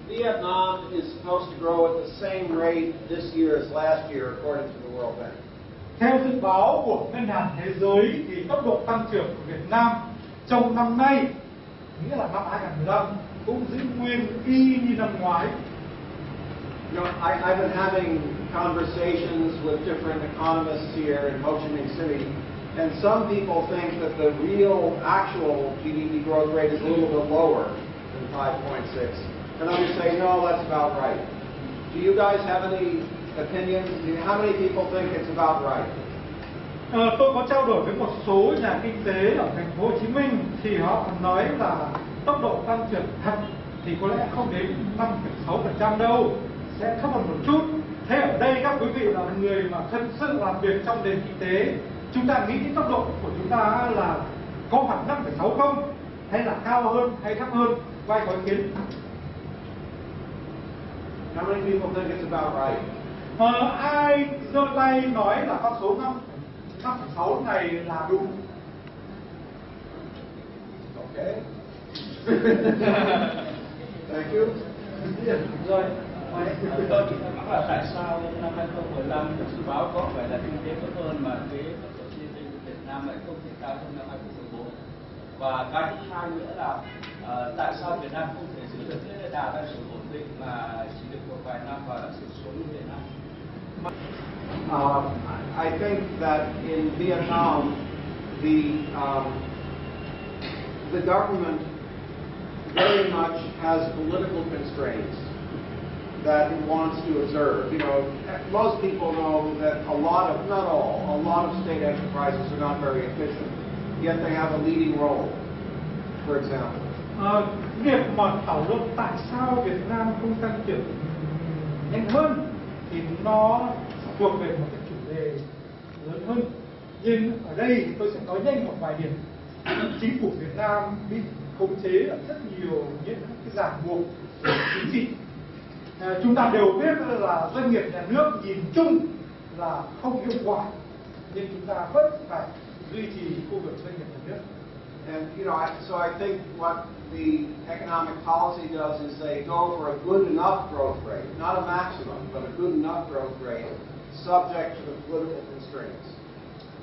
Vietnam is supposed to grow at the same rate this year as last year, according to the World Bank. Theo dự báo của Ngân hàng Thế giới thì tốc độ tăng trưởng của Việt Nam trong năm nay, nghĩa là năm 2015, cũng giữ nguyên y như năm ngoái. You know, I've been having conversations with different economists here in Ho Chi Minh City, and some people think that the real, actual GDP growth rate is a little bit lower than 5.6. And others say, no, that's about right. Do you guys have any opinions? How many people think it's about right? Tôi có trao đổi với một số nhà kinh tế ở thành phố Hồ Chí Minh thì họ nói là tốc độ tăng trưởng thật thì có lẽ không đến 5,6% đâu, sẽ thấp hơn một chút. Thế ở đây các quý vị là người mà thật sự làm việc trong nền kinh tế, chúng ta nghĩ cái tốc độ của chúng ta là có khoảng 5,6 không? Hay là cao hơn hay thấp hơn? Ai có ý kiến? How many people think it's about right? Ai giơ tay nói là con số 5,6 này là đúng? Okay. Thank you. Rồi. Tôi chỉ thắc mắc là tại sao năm 2015 được dự báo có vẻ là kinh tế tốt hơn mà cái tốc độ GDP của Việt Nam lại không thể cao hơn năm 2014. Và cái thứ hai nữa là tại sao Việt Nam không thể giữ được cái đà tăng trưởng ổn định mà chỉ được một vài năm và đã sụt xuống như Việt Nam? I think that in Vietnam, the government very much has political constraints that it wants to observe. You know, most people know that a lot of state enterprises are not very efficient, yet they have a leading role, for example. Việc mà thảo luận tại sao Việt Nam không tăng trưởng nhanh hơn thì nó thuộc về một cái chủ đề lớn hơn. Nhưng ở đây thì tôi sẽ nói nhanh một vài điểm. Chính phủ Việt Nam bị khống chế ở rất nhiều những cái ràng buộc chính trị. Chúng ta đều biết là doanh nghiệp nhà nước nhìn chung là không hiệu quả, nhưng chúng ta vẫn phải duy trì khu vực doanh nghiệp nhà nước. And so I think what the economic policy does is they go for a good enough growth rate, not a maximum, but a good enough growth rate, subject to the political constraints.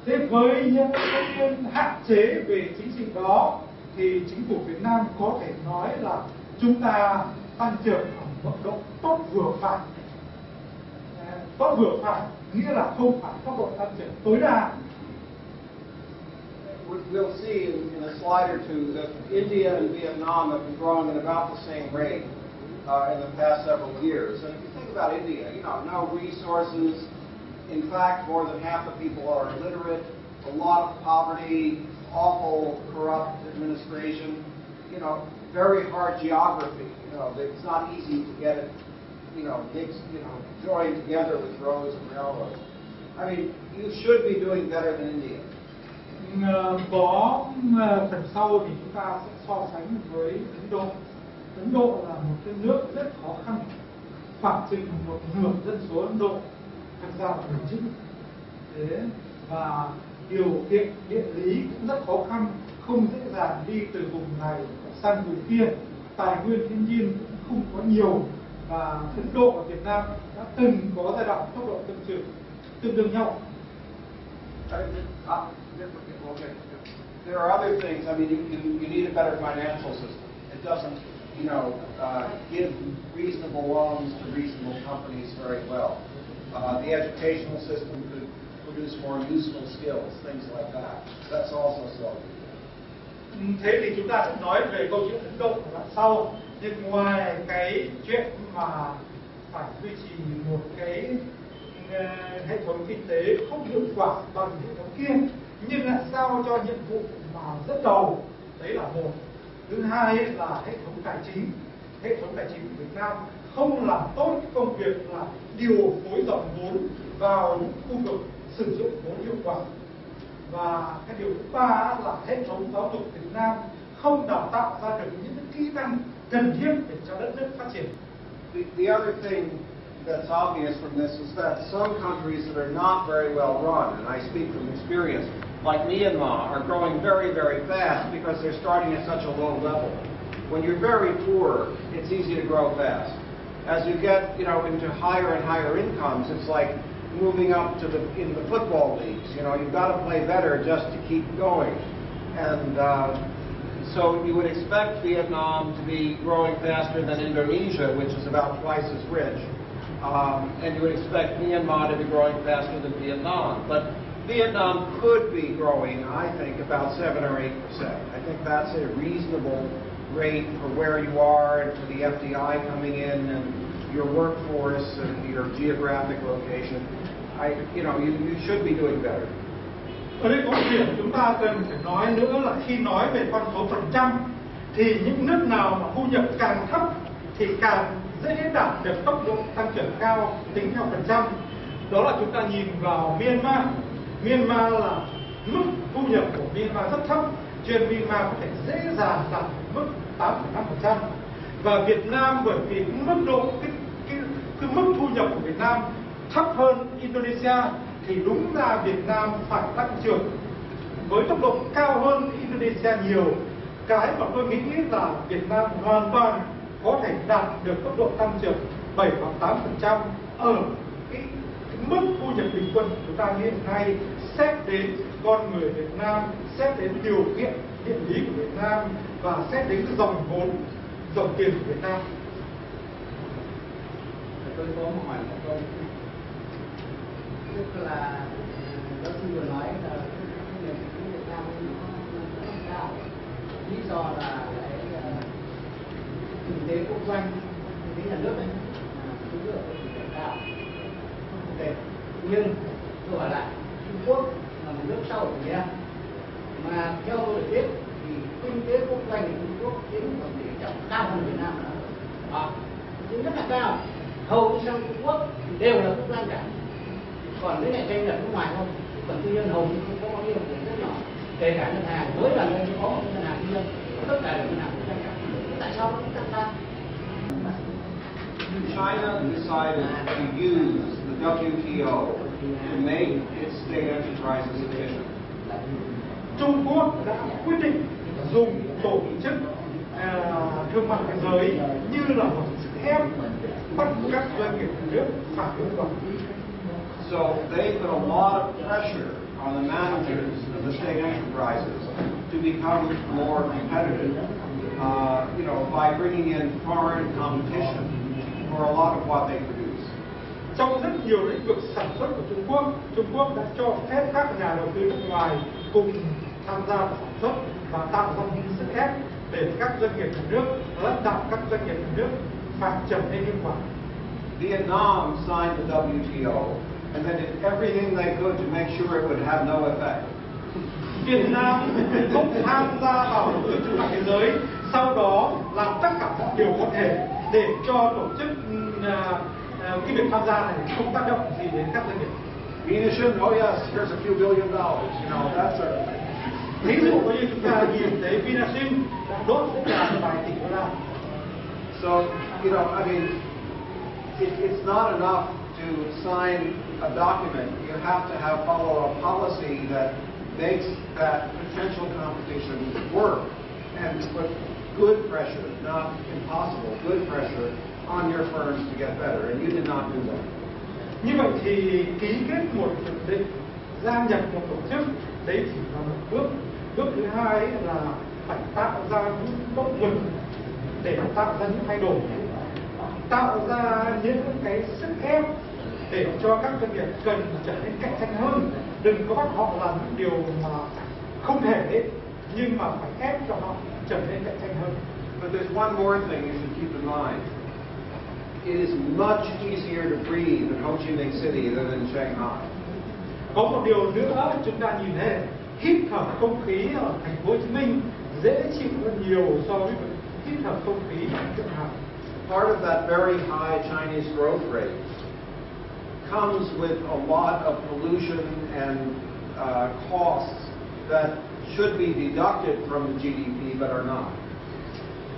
Thế với những cái hạn chế về chính trị đó thì chính phủ Việt Nam có thể nói là chúng ta tăng trưởng ở mức độ tốt vừa phải. Tốt vừa phải nghĩa là không phải tốc độ tăng trưởng tối đa. We'll see in a slide or two that India and Vietnam have been growing at about the same rate in the past several years. And if you think about India, no resources. In fact, more than half the people are illiterate, a lot of poverty, awful corrupt administration, very hard geography. It's not easy to get it, joined together with roads and railroads. I mean, you should be doing better than India. Có phần sau thì chúng ta sẽ so sánh với Ấn Độ. Ấn Độ là một cái nước rất khó khăn, khoảng chừng một nửa dân số Ấn Độ tham gia vào nền chính. Thế và điều kiện địa lý cũng rất khó khăn, không dễ dàng đi từ vùng này sang vùng kia. Tài nguyên thiên nhiên cũng không có nhiều và Ấn Độ và Việt Nam đã từng có giai đoạn tốc độ tăng trưởng tương đương nhau. There are other things. I mean, you need a better financial system. It doesn't, give reasonable loans to reasonable companies very well. The educational system could produce more useful skills, things like that. That's also so. Thế thì chúng ta sẽ nói về câu chuyện Ấn Độ ở đoạn sau. Nhưng ngoài cái chuyện mà phải duy trì một cái hệ thống kinh tế không hiệu quả bằng hệ thống kia, nhưng lại sao cho nhiệm vụ mà dẫn đầu, đấy là một. Thứ hai là hệ thống tài chính. Hệ thống tài chính của Việt Nam không làm tốt cái công việc là điều phối dòng vốn vào những khu vực sử dụng vốn hiệu quả. Và cái điều thứ ba là hệ thống giáo dục Việt Nam không đào tạo ra được những kỹ năng cần thiết để cho đất nước phát triển. The other thing that's obvious from this is that some countries that are not very well run, and I speak from experience, like Myanmar, are growing very, very fast because they're starting at such a low level. When you're very poor, it's easy to grow fast. As you get, into higher and higher incomes, it's like moving up to in the football leagues. You've got to play better just to keep going. And so you would expect Vietnam to be growing faster than Indonesia, which is about twice as rich. And you would expect Myanmar to be growing faster than Vietnam. But Vietnam could be growing, I think, about 7 or 8%. I think that's a reasonable rate for where you are and for the FDI coming in and your workforce and your geographic location. You should be doing better. Ở đây có một điểm chúng ta cần phải nói nữa là khi nói về con số phần trăm thì những nước nào mà thu nhập càng thấp thì càng dễ đạt được tốc độ tăng trưởng cao tính theo phần trăm. Đó là chúng ta nhìn vào Myanmar. Myanmar là mức thu nhập của Myanmar rất thấp, cho nên Myanmar có thể dễ dàng đạt mức 8,5%. Và Việt Nam bởi vì mức độ cái mức thu nhập của Việt Nam thấp hơn Indonesia thì đúng ra Việt Nam phải tăng trưởng với tốc độ cao hơn Indonesia nhiều. Cái mà tôi nghĩ là Việt Nam hoàn toàn có thể đạt được tốc độ tăng trưởng 7 hoặc 8% ở cái mức thu nhập bình quân của chúng ta hiện nay, xét đến con người Việt Nam, xét đến điều kiện địa lý của Việt Nam và xét đến cái dòng vốn, dòng tiền của Việt Nam. Tôi có một hỏi một câu, tức là giáo sư vừa nói là nền kinh tế Việt Nam nó rất cao, lý do là cái kinh tế quốc doanh, kinh tế nhà nước ấy, số lượng cao, không tệ. Nhưng tôi hỏi lại, Trung Quốc là một nước sau chủ nghĩa mà theo tôi được biết thì kinh tế quốc doanh của Trung Quốc chiếm tổng tỷ trọng cao hơn Việt Nam nữa, chiếm rất là cao. Hầu như sang Trung Quốc thì đều là quốc doanh cả, còn cái này tranh lệch nước ngoài không, còn tư nhân hầu như không có bao nhiêu, rất nhỏ. Kể cả ngân hàng, mỗi lần lên có một ngân hàng tư nhân, tất cả đều ngân hàng quốc doanh cả. Tại sao nó không tăng ta? China decided to use the WTO to make its state enterprises efficient. Trung Quốc đã quyết định dùng tổ chức thương mại thế giới như là một sức ép bắt các doanh nghiệp nhà nước phải hiệu quả. So they put a lot of pressure on the managers of the state enterprises to become more competitive, by bringing in foreign competition for a lot of what they produce. Trong rất nhiều lĩnh vực sản xuất của Trung Quốc đã cho phép các nhà đầu tư nước ngoài cùng tham gia vào sản xuất và tạo ra những sức ép để các doanh nghiệp nhà nước lãnh đạo các doanh nghiệp nhà nước phải trở nên hiệu quả. Vietnam signed the WTO and then did everything they could to make sure it would have no effect. Việt Nam cũng tham gia vào tổ chức thương mại thế giới, sau đó làm tất cả mọi điều có thể để cho tổ chức cái việc tham gia này không tác động gì đến các doanh nghiệp. Oh yes, here's a few $billion. That's a. Ví dụ như chúng ta nhìn thấy Vinasin đã đốt rất là vài tỷ đô la. So it's not enough to sign a document. You have to follow a policy that makes that potential competition work and put good pressure, not impossible, good pressure on your firms to get better, and you did not do that. Như vậy thì ký kết một hiệp định, gia nhập một tổ chức, đấy chỉ là một bước. Bước thứ hai là phải tạo ra những động lực để tạo ra những thay đổi, tạo ra những cái sức ép để cho các doanh nghiệp cần trở nên cạnh tranh hơn. Đừng có bắt họ làm những điều mà không thể đấy, nhưng mà phải ép cho họ trở nên cạnh tranh hơn. But there's one more thing you should keep in mind. It is much easier to breathe in Ho Chi Minh City than in Shanghai. Có một điều nữa chúng ta nhìn thấy, hít thở không khí ở thành phố Hồ Chí Minh dễ chịu hơn nhiều so với hít thở không khí ở Thượng Hải. Part of that very high Chinese growth rate comes with a lot of pollution and costs that should be deducted from the GDP but are not.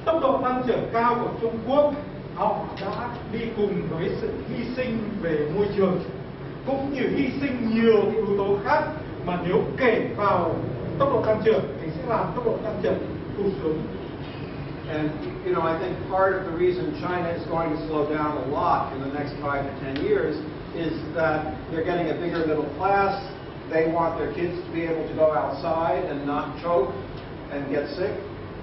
Tốc độ tăng trưởng cao của Trung Quốc, họ đã đi cùng với sự hy sinh về môi trường, cũng như hy sinh nhiều yếu tố khác mà nếu kể vào tốc độ tăng trưởng thì sẽ làm tốc độ tăng trưởng tụt xuống. And, you know, I think part of the reason China is going to slow down a lot in the next 5 to 10 years is that they're getting a bigger middle class. They want their kids to be able to go outside and not choke and get sick.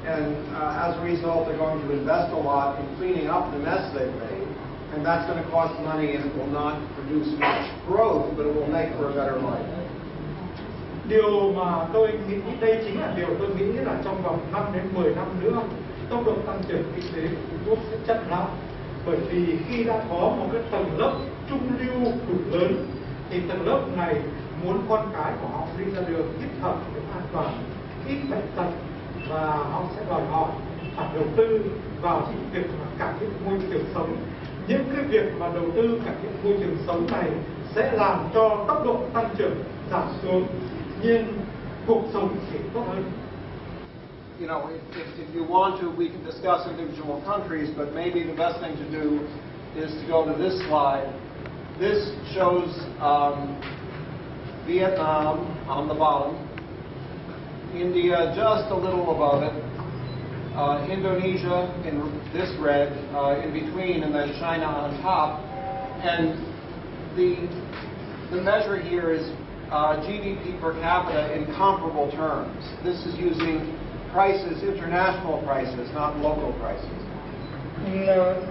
And as a result, they're going to invest a lot in cleaning up the mess they've made. And that's going to cost money, and it will not produce much growth, but it will make for a better life. Điều mà tôi nghĩ đây chính là điều tôi nghĩ là trong vòng 5 đến 10 năm nữa, tốc độ tăng trưởng kinh tế của Trung Quốc sẽ chậm lại. Bởi vì khi đã có một cái tầng lớp trung lưu đủ lớn, thì tầng lớp này muốn con cái của họ đi ra đường thích hợp, an toàn, ít bệnh tật, và họ sẽ đòi hỏi phải đầu tư vào những việc mà cải thiện môi trường sống. Những cái việc mà đầu tư cải thiện môi trường sống này sẽ làm cho tốc độ tăng trưởng giảm xuống, nhưng cuộc sống thì tốt hơn. You know, if you want to, we can discuss individual countries, but maybe the best thing to do is to go to this slide. This shows Vietnam on the bottom, India just a little above it, Indonesia in this red in between, and then China on top. And the measure here is GDP per capita in comparable terms. This is using prices, international prices, not local prices.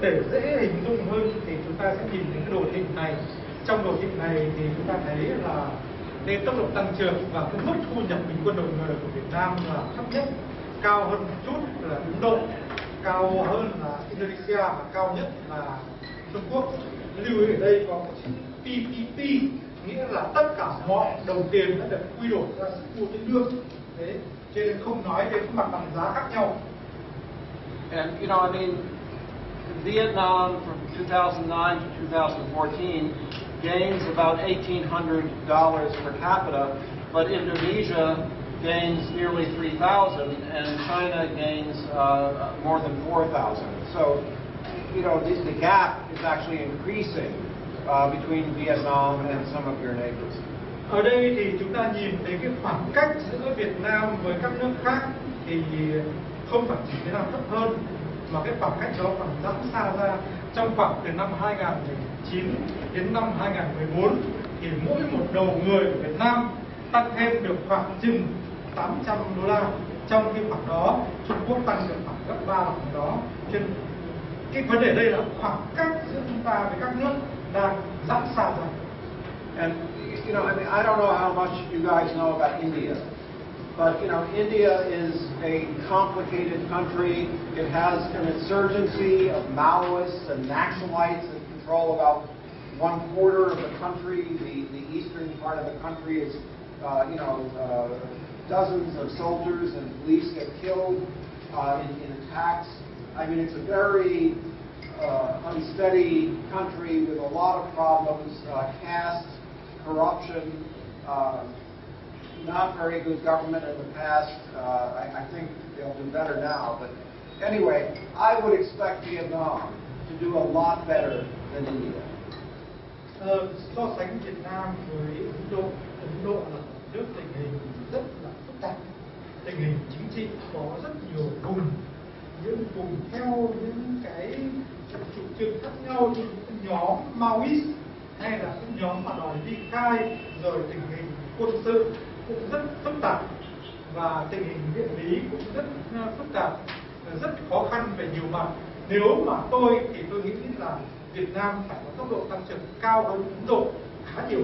Để dễ hình dung hơn thì chúng ta sẽ nhìn thấy cái đồ thị này. Trong đồ thị này thì chúng ta thấy là cái tốc độ tăng trưởng và cái mức thu nhập bình quân đầu người của Việt Nam là thấp nhất, cao hơn một chút là Ấn Độ, cao hơn là Indonesia và cao nhất là Trung Quốc. Lưu ý ở đây có chữ PPP, nghĩa là tất cả mọi đồng tiền đã được quy đổi ra sức mua trên lương. Thế cho nên không nói đến mặt bằng giá khác nhau. And you know, I mean, Vietnam from 2009 to 2014 gains about $1,800 per capita, but Indonesia gains nearly 3,000, and China gains more than 4,000. So, you know, the gap is actually increasing between Vietnam and some of your neighbors. Ở đây thì chúng ta nhìn thấy cái khoảng cách giữa Việt Nam với các nước khác thì không phải chỉ Việt Nam thấp hơn, mà cái khoảng cách đó còn giãn xa ra. Trong khoảng từ năm 2009 đến năm 2014 thì mỗi một đầu người của Việt Nam tăng thêm được khoảng chừng $800. Trong khi khoảng đó Trung Quốc tăng được khoảng gấp 3 lần đó. Cho nên cái vấn đề đây là khoảng cách giữa chúng ta với các nước đang giãn xa ra. And you know, I mean, I don't know how much you guys know about India, but you know, India is a complicated country. It has an insurgency of Maoists and Naxalites that control about 1/4 of the country. The eastern part of the country is, dozens of soldiers and police get killed in attacks. I mean, it's a very unsteady country with a lot of problems, caste, corruption, not very good government in the past. I think they'll do better now. But anyway, I would expect Vietnam to do a lot better than India. So sánh Việt Nam với Ấn Độ là nước tình hình rất là phức tạp. Tình hình chính trị có rất nhiều vùng, những vùng theo những cái chủ trương khác nhau, như những nhóm Maoist hay là những nhóm mà đòi ly khai, rồi tình hình quân sự cũng rất phức tạp, và tình hình địa lý cũng rất phức tạp, rất khó khăn về nhiều mặt. Nếu mà tôi thì tôi nghĩ là Việt Nam phải có tốc độ tăng trưởng cao hơn Ấn Độ khá nhiều.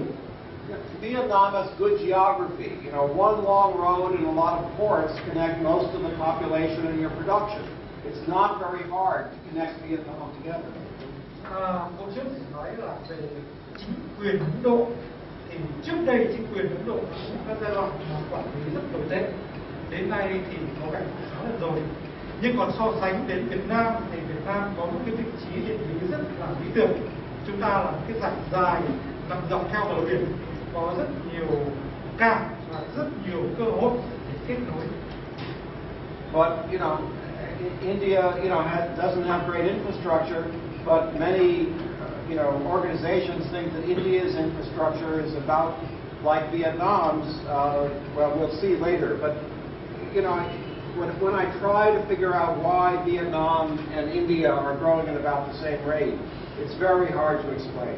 Vietnam has good geography. You know, one long road and a lot of ports connect most of the population and your production. It's not very hard to connect Vietnam together. Hôm trước thì nói là về chính quyền Ấn Độ, thì trước đây chính quyền Ấn Độ cũng có giai đoạn quản lý rất tồi tệ. Đến nay thì có cảnh khá là rồi. Nhưng còn so sánh đến Việt Nam thì Việt Nam có một cái vị trí địa lý rất là lý tưởng. Chúng ta là một cái dải dài nằm dọc theo bờ biển, có rất nhiều cảng và rất nhiều cơ hội để kết nối. But you know, India, doesn't have great infrastructure, but many, organizations think that India's infrastructure is about like Vietnam's. Well, we'll see later. But when I try to figure out why Vietnam and India are growing at about the same rate, it's very hard to explain.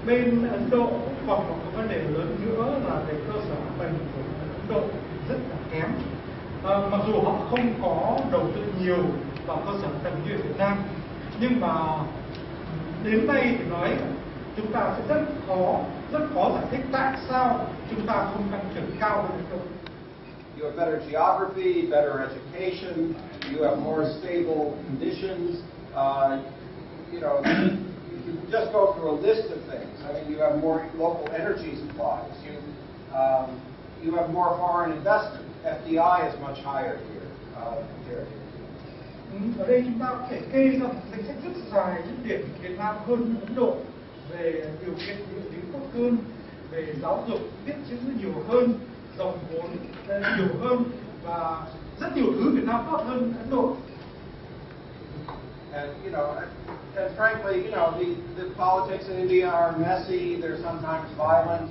Bên Ấn Độ còn một vấn đề lớn nữa là về cơ sở hạ tầng của Ấn Độ rất là kém. Mặc dù họ không có đầu tư nhiều vào cơ sở hạ tầng như Việt Nam, nhưng mà đến đây thì nói chúng ta sẽ rất khó giải thích tại sao chúng ta không tăng trưởng cao hơn Ấn Độ. You have better geography, better education, you have more stable conditions. You just go through a list of things. I mean, you have more local energy supplies. You have more foreign investment. FDI is much higher here compared here. Ở đây chúng ta có thể kê ra một danh sách rất dài những điểm Việt Nam hơn Ấn Độ về điều kiện địa lý tốt hơn, về giáo dục, biết chữ nhiều hơn, dòng vốn nhiều hơn và rất nhiều thứ Việt Nam tốt hơn Ấn Độ. And and frankly, the politics in India are messy. They're sometimes violent.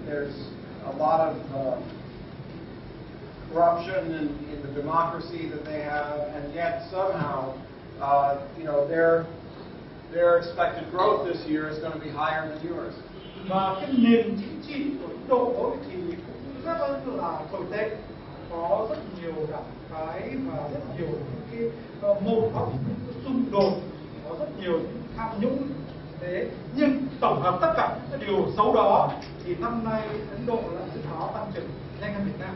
There's a lot of corruption in the democracy that they have, and yet somehow, their expected growth this year is going to be higher than yours. Và cái nền chính trị của Ấn Độ thì cũng rất là tồi tệ, có rất nhiều đảng phái và rất nhiều những cái mâu thuẫn, xung đột, có rất nhiều tham nhũng. Thế nhưng tổng hợp tất cả những cái điều xấu đó thì năm nay Ấn Độ lại dự báo tăng trưởng nhanh hơn Việt Nam.